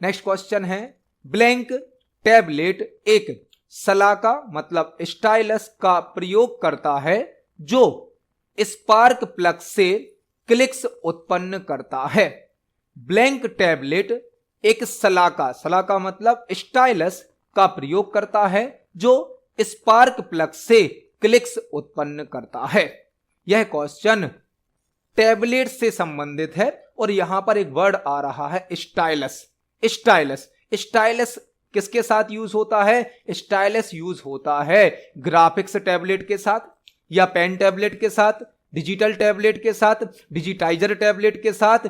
नेक्स्ट क्वेश्चन है ब्लैंक टैबलेट एक सलाका मतलब स्टाइलस का प्रयोग करता है जो स्पार्क प्लग से क्लिक्स उत्पन्न करता है। ब्लैंक टैबलेट एक सलाका मतलब स्टाइलस का प्रयोग करता है जो स्पार्क प्लग से क्लिक्स उत्पन्न करता है। यह क्वेश्चन टैबलेट से संबंधित है और यहां पर एक वर्ड आ रहा है स्टाइलस। स्टाइलस स्टाइलस किसके साथ यूज होता है? स्टाइलस यूज होता है ग्राफिक्स टैबलेट के साथ या पेन टैबलेट के साथ, डिजिटल टैबलेट के साथ, डिजिटाइजर टैबलेट के साथ,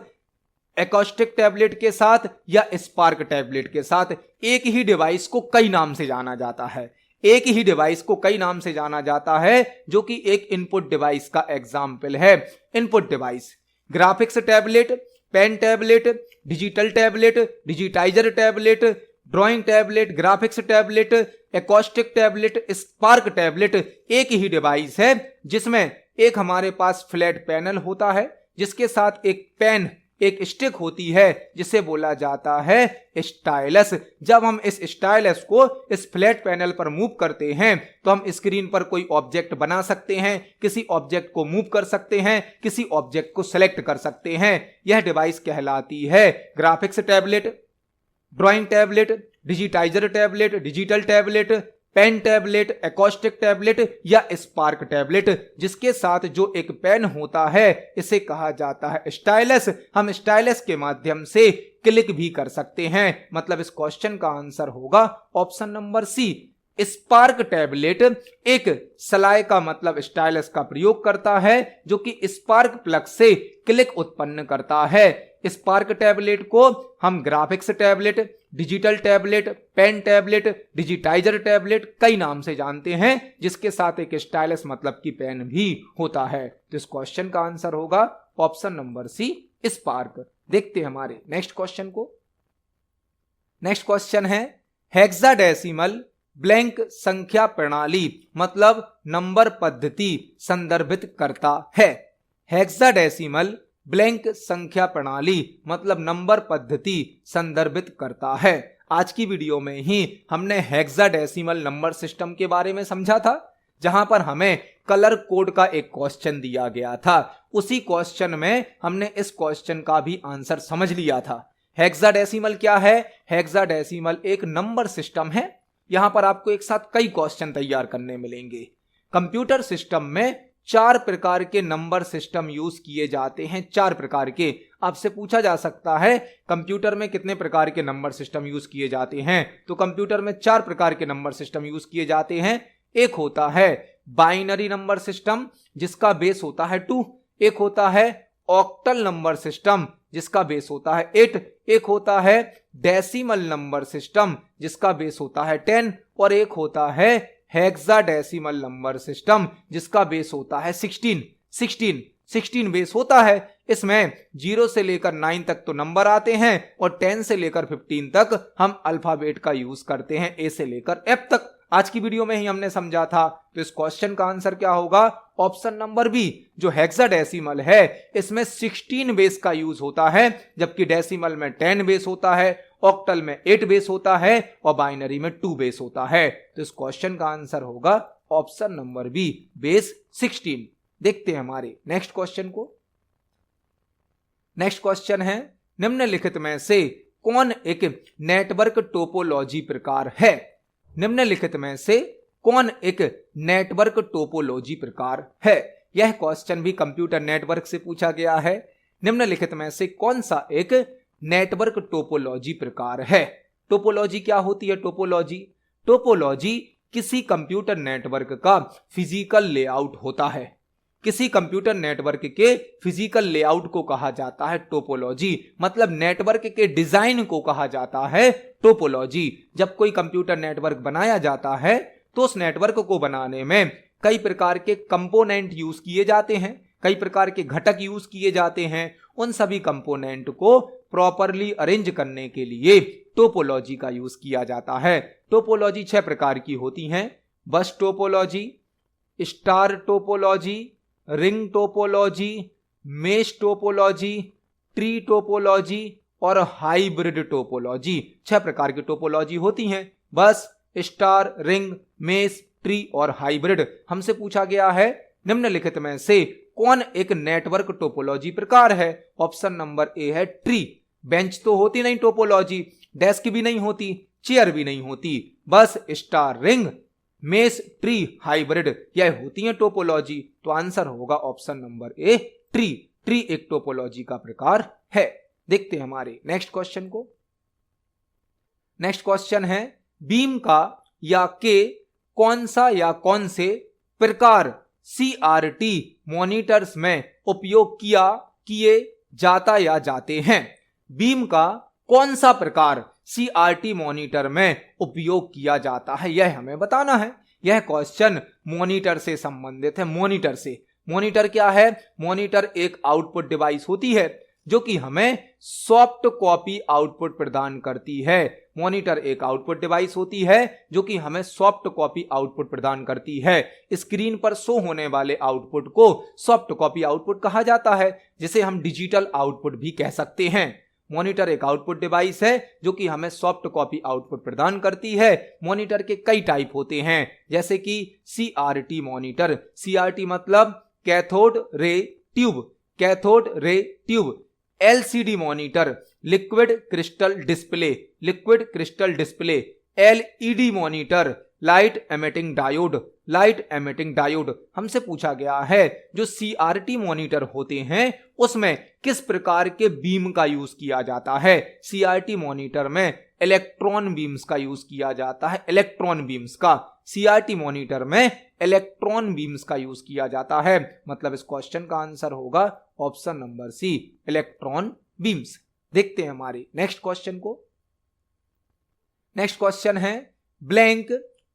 एकॉस्टिक टैबलेट के साथ या स्पार्क टैबलेट के साथ। एक ही डिवाइस को कई नाम से जाना जाता है। एक ही डिवाइस को कई नाम से जाना जाता है जो कि एक इनपुट डिवाइस का एग्जाम्पल है। Input device graphics tablet, pen tablet, digital tablet, digitizer tablet, drawing tablet, graphics tablet, acoustic tablet, spark tablet. एक ही डिवाइस है जिसमें एक हमारे पास फ्लैट पैनल होता है जिसके साथ एक पेन, एक स्टिक होती है जिसे बोला जाता है स्टाइलस। जब हम इस स्टाइलस को इस फ्लैट पैनल पर मूव करते हैं तो हम स्क्रीन पर कोई ऑब्जेक्ट बना सकते हैं, किसी ऑब्जेक्ट को मूव कर सकते हैं, किसी ऑब्जेक्ट को सेलेक्ट कर सकते हैं। यह डिवाइस कहलाती है graphics tablet, drawing tablet, digitizer tablet, digital tablet, pen tablet, acoustic tablet या स्पार्क टैबलेट। जिसके साथ जो एक पेन होता है इसे कहा जाता है स्टाइलस। हम स्टाइलस के माध्यम से क्लिक भी कर सकते हैं। मतलब इस क्वेश्चन का आंसर होगा option number C, spark tablet एक सलाई का मतलब स्टाइलस का प्रयोग करता है जो कि स्पार्क प्लग से क्लिक उत्पन्न करता है। स्पार्क टैबलेट को हम graphics tablet, digital tablet, pen tablet, digitizer tablet कई नाम से जानते हैं, जिसके साथ एक स्टाइलस मतलब की पेन भी होता है। तो इस क्वेश्चन का आंसर होगा ऑप्शन नंबर सी, स्पार्क। देखते हैं हमारे नेक्स्ट क्वेश्चन को। नेक्स्ट क्वेश्चन है हेक्साडेसिमल ब्लैंक संख्या प्रणाली मतलब नंबर पद्धति संदर्भित करता है। हेक्साडेसिमल ब्लैंक संख्या प्रणाली मतलब नंबर पद्धति संदर्भित करता है। आज की वीडियो में ही हमने हेक्साडेसिमल नंबर सिस्टम के बारे में समझा था, जहां पर हमें कलर कोड का एक क्वेश्चन दिया गया था। उसी क्वेश्चन में हमने इस क्वेश्चन का भी आंसर समझ लिया था। हेक्साडेसिमल क्या है? हेक्साडेसिमल एक नंबर सिस्टम है। यहां पर आपको एक साथ कई क्वेश्चन तैयार करने मिलेंगे। कंप्यूटर सिस्टम में 4 प्रकार के नंबर सिस्टम यूज किए जाते हैं। 4 प्रकार के। आपसे पूछा जा सकता है कंप्यूटर में कितने प्रकार के नंबर सिस्टम यूज किए जाते हैं, तो कंप्यूटर में 4 प्रकार के नंबर सिस्टम यूज किए जाते हैं। एक होता है बाइनरी नंबर सिस्टम जिसका बेस होता है 2, एक होता है ऑक्टल नंबर सिस्टम जिसका बेस होता है 8, एक होता है डेसिमल नंबर सिस्टम जिसका बेस होता है 10, और एक होता है हेक्साडेसिमल नंबर सिस्टम जिसका बेस होता है 16 बेस होता है। इसमें 0 से लेकर 9 तक तो नंबर आते हैं और 10 से लेकर 15 तक हम अल्फाबेट का यूज करते हैं, ए से लेकर एफ तक। आज की वीडियो में ही हमने समझा था, तो इस क्वेश्चन का आंसर क्या होगा? Option number B. जो हेक्साडेसिमल है इसमें 16 बेस का यूज होता है, जबकि डेसिमल में 10 बेस होता है, ऑक्टल में 8 बेस होता है और बाइनरी में 2 बेस होता है। तो इस क्वेश्चन का आंसर होगा ऑप्शन नंबर बी, बेस 16। देखते हैं हमारे नेक्स्ट क्वेश्चन को। नेक्स्ट क्वेश्चन है, निम्नलिखित में से कौन एक नेटवर्क टोपोलॉजी प्रकार है? निम्नलिखित में से कौन एक नेटवर्क टोपोलॉजी प्रकार है? यह क्वेश्चन भी कंप्यूटर नेटवर्क से पूछा गया है। निम्नलिखित में से कौन सा एक नेटवर्क टोपोलॉजी प्रकार है? टोपोलॉजी क्या होती है? टोपोलॉजी किसी कंप्यूटर नेटवर्क का फिजिकल लेआउट होता है। किसी कंप्यूटर नेटवर्क के फिजिकल लेआउट को कहा जाता है टोपोलॉजी, मतलब नेटवर्क के डिजाइन को कहा जाता है टोपोलॉजी। जब कोई कंप्यूटर नेटवर्क बनाया जाता है तो उस नेटवर्क को बनाने में कई प्रकार के कंपोनेंट यूज किए जाते हैं, कई प्रकार के घटक यूज किए जाते हैं। उन सभी कंपोनेंट को प्रॉपरली अरेंज करने के लिए टोपोलॉजी का यूज किया जाता है। टोपोलॉजी 6 प्रकार की होती हैं: बस topology, star topology, ring topology, mesh topology, tree topology और हाइब्रिड टोपोलॉजी। 6 प्रकार की टोपोलॉजी होती हैं: बस, स्टार, रिंग, मेश, ट्री और हाइब्रिड। हमसे पूछा गया है निम्नलिखित में से कौन एक नेटवर्क टोपोलॉजी प्रकार है? ऑप्शन नंबर ए है ट्री। बेंच तो होती नहीं टोपोलॉजी, डेस्क भी नहीं होती, चेयर भी नहीं होती, बस, star, ring, mesh, tree, hybrid यह होती है टोपोलॉजी। तो आंसर होगा option number a tree. Tree एक टोपोलॉजी का प्रकार है। देखते हैं हमारे नेक्स्ट क्वेश्चन को। नेक्स्ट क्वेश्चन है, बीम का या के कौन सा या कौन से प्रकार CRT मॉनिटर्स में उपयोग किए जाता या जाते हैं? बीम का कौन सा प्रकार CRT मॉनिटर में उपयोग किया जाता है, यह हमें बताना है। यह क्वेश्चन मॉनिटर से संबंधित है। मॉनिटर क्या है? मॉनिटर एक आउटपुट डिवाइस होती है जो कि हमें सॉफ्ट कॉपी आउटपुट प्रदान करती है। मॉनिटर एक आउटपुट डिवाइस होती है जो कि हमें सॉफ्ट कॉपी आउटपुट प्रदान करती है। स्क्रीन पर शो होने वाले आउटपुट को सॉफ्ट कॉपी आउटपुट कहा जाता है, जिसे हम डिजिटल आउटपुट भी कह सकते हैं। मॉनिटर एक आउटपुट डिवाइस है जो कि हमें सॉफ्ट कॉपी आउटपुट प्रदान करती है। मॉनिटर के कई टाइप होते हैं, जैसे कि CRT मॉनिटर। CRT मतलब cathode ray tube. LCD monitor, liquid crystal display. LED monitor, light emitting diode. हमसे पूछा गया है जो CRT मॉनिटर होते हैं उसमें किस प्रकार के बीम का यूज किया जाता है? CRT मॉनिटर में इलेक्ट्रॉन बीम्स का यूज किया जाता है। CRT मॉनिटर में इलेक्ट्रॉन बीम्स का यूज किया जाता है। मतलब इस क्वेश्चन का आंसर होगा option number C, electron beams. देखते हैं हमारे नेक्स्ट क्वेश्चन को। नेक्स्ट क्वेश्चन है, ब्लैंक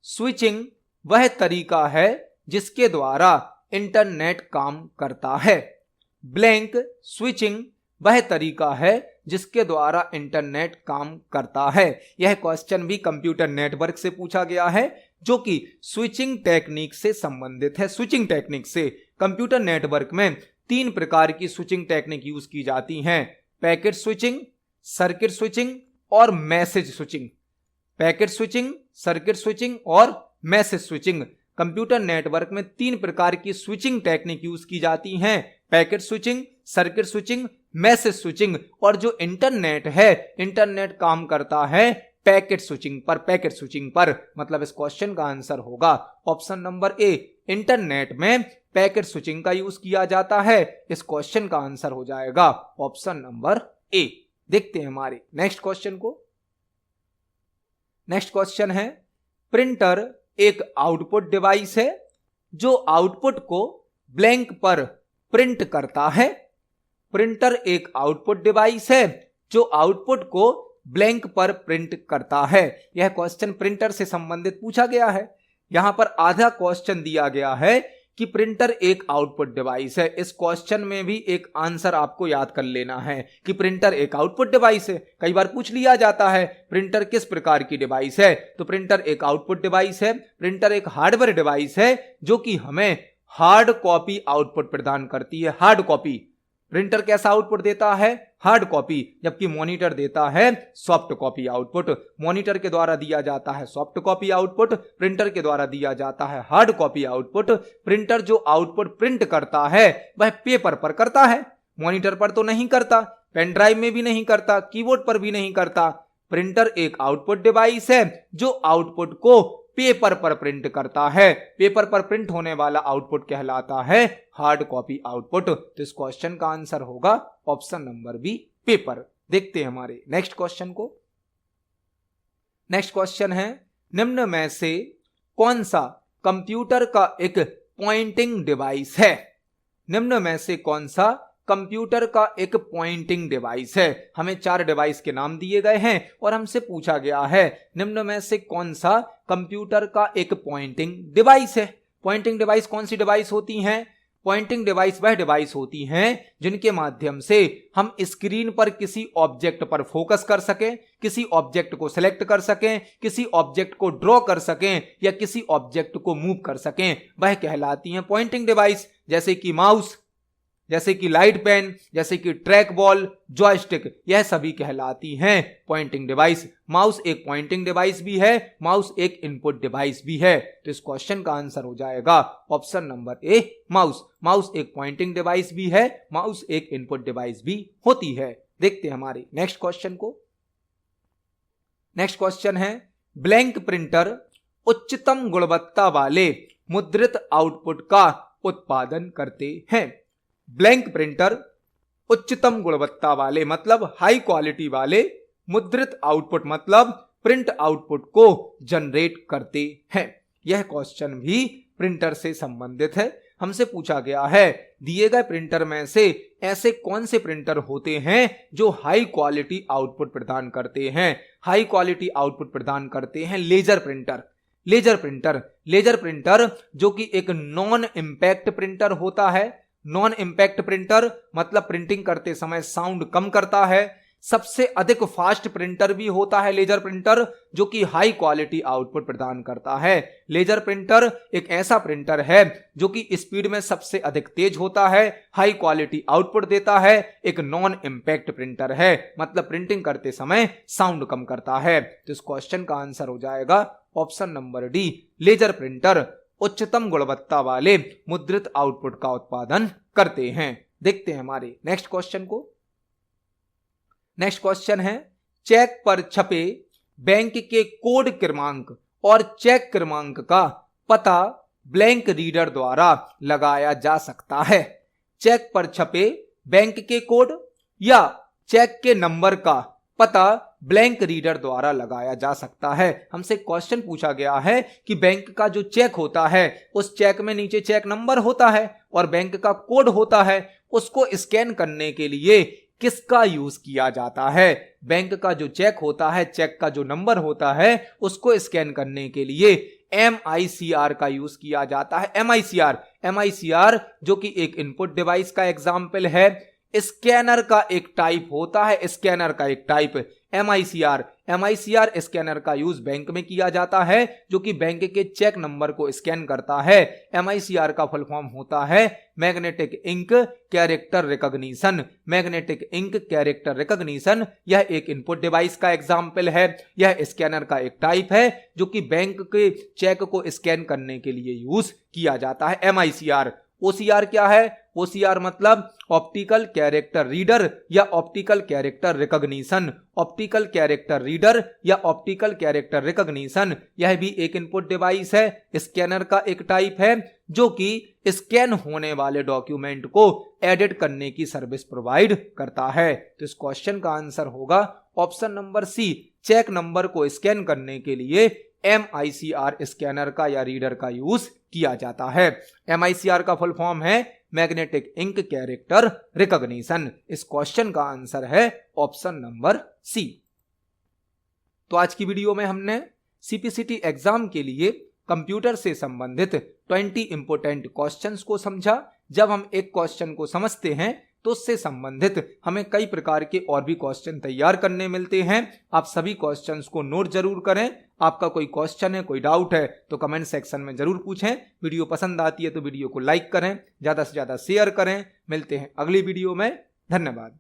स्विचिंग वह तरीका है जिसके द्वारा इंटरनेट काम करता है। ब्लैंक स्विचिंग वह तरीका है जिसके द्वारा इंटरनेट काम करता है। यह क्वेश्चन भी कंप्यूटर नेटवर्क से पूछा गया है, जो कि स्विचिंग टेक्निक से संबंधित है। स्विचिंग टेक्निक से कंप्यूटर नेटवर्क में 3 प्रकार की स्विचिंग टेक्निक यूज की जाती हैं: पैकेट स्विचिंग, सर्किट स्विचिंग और message switching. Packet switching, circuit switching और मैसेज स्विचिंग। कंप्यूटर नेटवर्क में 3 प्रकार की स्विचिंग टेक्निक यूज की जाती हैं: packet switching, circuit switching, message switching. और जो इंटरनेट है, इंटरनेट काम करता है पैकेट स्विचिंग पर मतलब इस क्वेश्चन का आंसर होगा ऑप्शन नंबर ए। इंटरनेट में पैकेट स्विचिंग का यूज किया जाता है, इस क्वेश्चन का आंसर हो जाएगा ऑप्शन नंबर ए। देखते हैं हमारे नेक्स्ट क्वेश्चन को। नेक्स्ट क्वेश्चन है, प्रिंटर एक आउटपुट डिवाइस है जो आउटपुट को ब्लैंक पर प्रिंट करता है। प्रिंटर एक आउटपुट डिवाइस है जो आउटपुट को ब्लैंक पर प्रिंट करता है। यह क्वेश्चन प्रिंटर से संबंधित पूछा गया है। यहां पर आधा क्वेश्चन दिया गया है कि प्रिंटर एक आउटपुट डिवाइस है। इस क्वेश्चन में भी एक आंसर आपको याद कर लेना है कि प्रिंटर एक आउटपुट डिवाइस है। कई बार पूछ लिया जाता है प्रिंटर किस प्रकार की डिवाइस है, तो प्रिंटर एक आउटपुट डिवाइस है। प्रिंटर एक हार्डवेयर डिवाइस है जो कि हमें हार्ड कॉपी आउटपुट प्रदान करती है। हार्ड कॉपी, प्रिंटर कैसा आउटपुट देता है? हार्ड कॉपी, जबकि मॉनिटर देता है सॉफ्ट कॉपी आउटपुट। मॉनिटर के द्वारा दिया जाता है सॉफ्ट कॉपी आउटपुट, प्रिंटर के द्वारा दिया जाता है हार्ड कॉपी आउटपुट। प्रिंटर जो आउटपुट प्रिंट करता है वह पेपर पर करता है, मॉनिटर पर तो नहीं करता, पेन ड्राइव में भी नहीं करता, कीबोर्ड पर भी नहीं करता। प्रिंटर एक आउटपुट डिवाइस है जो आउटपुट को पेपर पर प्रिंट करता है। पेपर पर प्रिंट होने वाला आउटपुट कहलाता है हार्ड कॉपी आउटपुट। तो इस क्वेश्चन का आंसर होगा ऑप्शन नंबर बी, पेपर। देखते हैं हमारे नेक्स्ट क्वेश्चन को। नेक्स्ट क्वेश्चन है, निम्न में से कौन सा कंप्यूटर का एक पॉइंटिंग डिवाइस है? निम्न में से कौन सा कंप्यूटर का एक पॉइंटिंग डिवाइस है? हमें 4 डिवाइस के नाम दिए गए हैं और हमसे पूछा गया है निम्न में से कौन सा कंप्यूटर का एक पॉइंटिंग डिवाइस है। पॉइंटिंग डिवाइस कौन सी डिवाइस होती हैं? पॉइंटिंग डिवाइस वह डिवाइस होती हैं जिनके माध्यम से हम स्क्रीन पर किसी ऑब्जेक्ट पर फोकस कर सकें, किसी ऑब्जेक्ट को सिलेक्ट कर सकें, किसी ऑब्जेक्ट को ड्रॉ कर सकें या किसी ऑब्जेक्ट को मूव कर सकें, वह कहलाती हैं पॉइंटिंग डिवाइस। जैसे कि माउस, जैसे कि लाइट पेन, जैसे कि ट्रैक बॉल, जॉयस्टिक, यह सभी कहलाती हैं पॉइंटिंग डिवाइस। माउस एक पॉइंटिंग डिवाइस भी है, माउस एक इनपुट डिवाइस भी है। तो इस क्वेश्चन का आंसर हो जाएगा ऑप्शन नंबर ए, माउस। माउस एक पॉइंटिंग डिवाइस भी है, माउस एक इनपुट डिवाइस भी होती है। देखते हैं हमारे नेक्स्ट क्वेश्चन को। नेक्स्ट क्वेश्चन है, ब्लैंक प्रिंटर उच्चतम गुणवत्ता वाले मुद्रित आउटपुट का उत्पादन करते हैं। ब्लैंक प्रिंटर उच्चतम गुणवत्ता वाले मतलब हाई क्वालिटी वाले, मुद्रित आउटपुट मतलब प्रिंट आउटपुट को जनरेट करते हैं। यह क्वेश्चन भी प्रिंटर से संबंधित है। हमसे पूछा गया है दिए गए प्रिंटर में से ऐसे कौन से प्रिंटर होते हैं जो हाई क्वालिटी आउटपुट प्रदान करते हैं। हाई क्वालिटी आउटपुट प्रदान करते हैं लेजर प्रिंटर। लेजर प्रिंटर जो कि एक नॉन इंपैक्ट प्रिंटर होता है। नॉन इंपैक्ट प्रिंटर मतलब प्रिंटिंग करते समय साउंड कम करता है। सबसे अधिक फास्ट प्रिंटर भी होता है लेजर प्रिंटर जो कि हाई क्वालिटी आउटपुट प्रदान करता है। लेजर प्रिंटर एक ऐसा प्रिंटर है जो कि स्पीड में सबसे अधिक तेज होता है, हाई क्वालिटी आउटपुट देता है, एक नॉन इंपैक्ट प्रिंटर है मतलब प्रिंटिंग करते समय साउंड कम करता है। तो इस क्वेश्चन का आंसर हो जाएगा option number D, laser printer उच्चतम गुणवत्ता वाले मुद्रित आउटपुट का उत्पादन करते हैं। देखते हैं हमारे नेक्स्ट क्वेश्चन को। नेक्स्ट क्वेश्चन है, चेक पर छपे बैंक के कोड क्रमांक और चेक क्रमांक का पता ब्लैंक रीडर द्वारा लगाया जा सकता है। चेक पर छपे बैंक के कोड या चेक के नंबर का पता ब्लैंक रीडर द्वारा लगाया जा सकता है। हमसे क्वेश्चन पूछा गया है कि बैंक का जो चेक होता है उस चेक में नीचे चेक नंबर होता है और बैंक का कोड होता है, उसको स्कैन करने के लिए किसका यूज किया जाता है। बैंक का जो चेक होता है, चेक का जो नंबर होता है, उसको स्कैन करने के लिए MICR का यूज किया जाता है। MICR जो कि एक इनपुट डिवाइस का एग्जाम्पल है। स्कैनर का एक टाइप होता है, स्कैनर का एक टाइप MICR स्कैनर का यूज बैंक में किया जाता है जो कि बैंक के चेक नंबर को स्कैन करता है। MICR का फुल फॉर्म होता है magnetic ink character recognition. Magnetic ink character recognition यह एक इनपुट डिवाइस का एग्जाम्पल है। यह स्कैनर का एक टाइप है जो कि बैंक के चेक को स्कैन करने के लिए यूज किया जाता है। MICR OCR क्या है? OCR मतलब ऑप्टिकल कैरेक्टर रीडर या optical character recognition. Optical character reader या ऑप्टिकल कैरेक्टर रिकॉग्निशन यह भी एक इनपुट डिवाइस है, स्कैनर का एक टाइप है जो कि स्कैन होने वाले डॉक्यूमेंट को एडिट करने की सर्विस प्रोवाइड करता है। तो इस क्वेश्चन का आंसर होगा option number C. Check number को स्कैन करने के लिए MICR स्कैनर का या रीडर का यूज किया जाता है। MICR का फुल फॉर्म है मैग्नेटिक इंक कैरेक्टर रिकॉग्निशन। इस क्वेश्चन का आंसर है ऑप्शन नंबर सी। तो आज की वीडियो में हमने CPCT एग्जाम के लिए कंप्यूटर से संबंधित 20 इंपोर्टेंट क्वेश्चंस को समझा। जब हम एक क्वेश्चन को समझते हैं तो उससे संबंधित हमें कई प्रकार के और भी क्वेश्चन तैयार करने मिलते हैं। आप सभी क्वेश्चंस को नोट जरूर करें। आपका कोई क्वेश्चन है, कोई डाउट है तो कमेंट सेक्शन में जरूर पूछें। वीडियो पसंद आती है तो वीडियो को लाइक करें, ज्यादा से ज्यादा शेयर करें। मिलते हैं अगली वीडियो में। धन्यवाद।